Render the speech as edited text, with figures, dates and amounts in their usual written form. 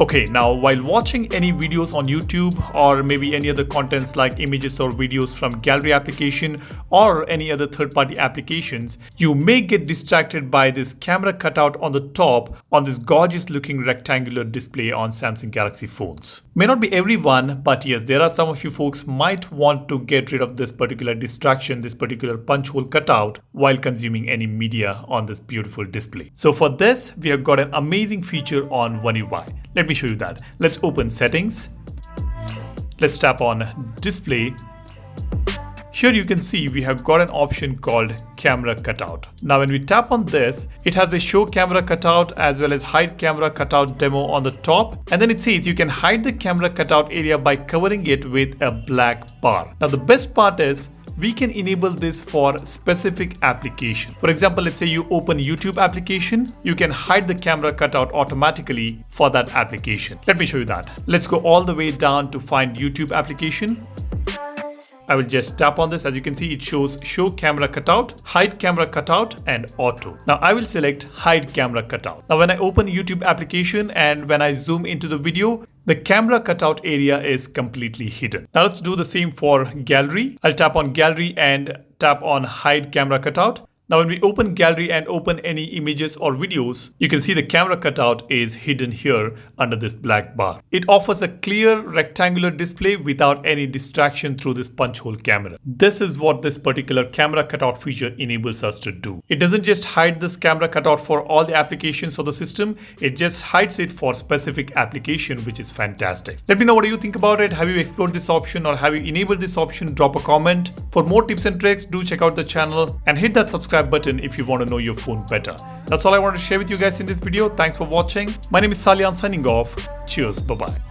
Okay, now while watching any videos on YouTube or maybe any other contents like images or videos from gallery application or any other third-party applications, you may get distracted by this camera cutout on the top on this gorgeous looking rectangular display on Samsung Galaxy phones. May not be everyone, but yes, there are some of you folks might want to get rid of this particular distraction, this particular punch hole cutout while consuming any media on this beautiful display. So for this, we have got an amazing feature on One UI. Let me show you that. Let's open settings. Let's tap on display. Here you can see we have got an option called camera cutout. Now when we tap on this, it has a show camera cutout as well as hide camera cutout demo on the top. And then it says you can hide the camera cutout area by covering it with a black bar. Now the best part is we can enable this for specific application. For example, let's say you open YouTube application, you can hide the camera cutout automatically for that application. Let me show you that. Let's go all the way down to find YouTube application. I will just tap on this. As you can see, it shows show camera cutout, hide camera cutout and auto. Now I will select hide camera cutout. Now when I open YouTube application and when I zoom into the video, the camera cutout area is completely hidden. Now let's do the same for gallery. I'll tap on gallery and tap on hide camera cutout. Now when we open gallery and open any images or videos, you can see the camera cutout is hidden here under this black bar. It offers a clear rectangular display without any distraction through this punch hole camera. This is what this particular camera cutout feature enables us to do. It doesn't just hide this camera cutout for all the applications of the system, it just hides it for specific application, which is fantastic. Let me know what you think about it. Have you explored this option or have you enabled this option? Drop a comment. For more tips and tricks, do check out the channel and hit that subscribe button if you want to know your phone better. That's all I wanted to share with you guys in this video. Thanks for watching. My name is Salian signing off. Cheers. Bye-bye.